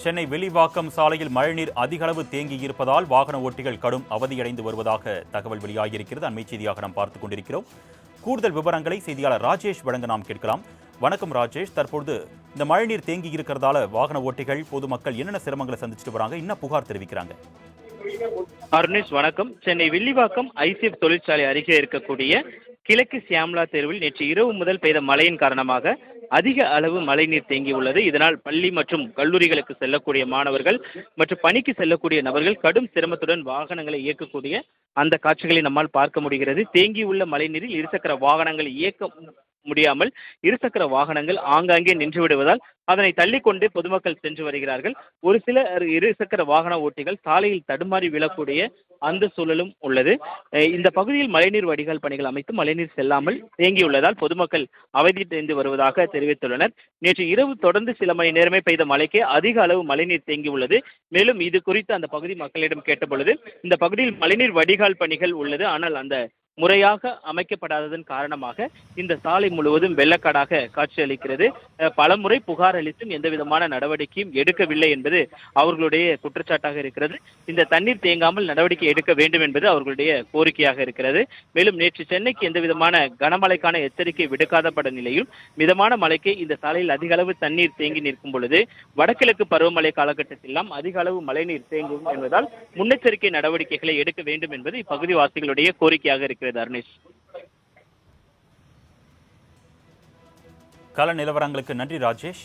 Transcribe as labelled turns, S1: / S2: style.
S1: சென்னை வில்லிவாக்கம் சாலையில் மழைநீர் அதிக அளவு தேங்கி இருப்பதால் வாகன ஓட்டிகள் கடும் அவதியடைந்து வருவதாக தகவல் வெளியாகியிருக்கிறது. அண்மை செய்தியாக நாம் பார்த்துக் கொண்டிருக்கிறோம். கூடுதல் விவரங்களை செய்தியாளர் ராஜேஷ் வழங்க நாம் கேட்கலாம். வணக்கம் ராஜேஷ். தற்பொழுது இந்த மழைநீர் தேங்கி இருக்கிறதால வாகன ஓட்டிகள் பொதுமக்கள் என்னென்ன சிரமங்களை சந்திச்சுட்டு வராங்க, என்ன புகார் தெரிவிக்கிறாங்க?
S2: அருணேஷ் வணக்கம். சென்னை வில்லிவாக்கம் ஐசிஎஃப் தொழிற்சாலை அருகே இருக்கக்கூடிய கிழக்கு சியாம்லா தெருவில் நேற்று இரவு முதல் பெய்த மழையின் காரணமாக அதிக அளவு மழைநீர் தேங்கியுள்ளது. இதனால் பள்ளி மற்றும் கல்லூரிகளுக்கு செல்லக்கூடிய மாணவர்கள் மற்றும் பணிக்கு செல்லக்கூடிய நபர்கள் கடும் சிரமத்துடன் வாகனங்களை இயக்கக்கூடிய அந்த காட்சிகளை நம்மால் பார்க்க முடிகிறது. தேங்கியுள்ள மழைநீரில் இருசக்கர வாகனங்கள் இயக்க முடியாமல் இருசக்கர வாகனங்கள் ஆங்காங்கே நின்று விடுவதால் அதனை தள்ளிக்கொண்டு பொதுமக்கள் சென்று வருகிறார்கள். ஒரு சில இருசக்கர வாகன ஓட்டிகள் சாலையில் தடுமாறி விழக்கூடிய அந்த சூழலும் உள்ளது. இந்த பகுதியில் மழைநீர் வடிகால் பணிகள் அமைத்து மழைநீர் செல்லாமல் தேங்கியுள்ளதால் பொதுமக்கள் அவதியடைந்து வருவதாக தெரிவித்துள்ளனர். நேற்று இரவு தொடர்ந்து சில மணி நேரமே பெய்த மழைக்கே அதிக அளவு மழைநீர் தேங்கியுள்ளது. மேலும் இது குறித்து அந்த பகுதி மக்களிடம் கேட்டபொழுது இந்த பகுதியில் மழைநீர் வடிகால் பணிகள் உள்ளது, ஆனால் அந்த முறையாக அமைக்கப்படாததன் காரணமாக இந்த சாலை முழுவதும் வெள்ளக்காடாக காட்சியளிக்கிறது. பலமுறை புகார் அளித்தும் எந்த விதமான நடவடிக்கையும் எடுக்கவில்லை என்பது அவர்களுடைய குற்றச்சாட்டாக இருக்கிறது. இந்த தண்ணீர் தேங்காமல் நடவடிக்கை எடுக்க வேண்டும் என்பது அவர்களுடைய கோரிக்கையாக இருக்கிறது. மேலும் நேற்று சென்னைக்கு எந்த விதமான கனமழைக்கான எச்சரிக்கை விடுக்காதப்பட நிலையில் மிதமான மழைக்கு இந்த சாலையில் அதிக அளவு தண்ணீர் தேங்கி நிற்கும் பொழுது வடகிழக்கு பருவமழை காலகட்டத்திலாம் அதிக அளவு மழைநீர் தேங்கும் என்பதால் முன்னெச்சரிக்கை நடவடிக்கைகளை எடுக்க வேண்டும் என்பது இப்பகுதி வாசிகளுடைய கோரிக்கையாக இருக்கிறது.
S1: கள நிலவரங்களுக்கு நன்றி ராஜேஷ்.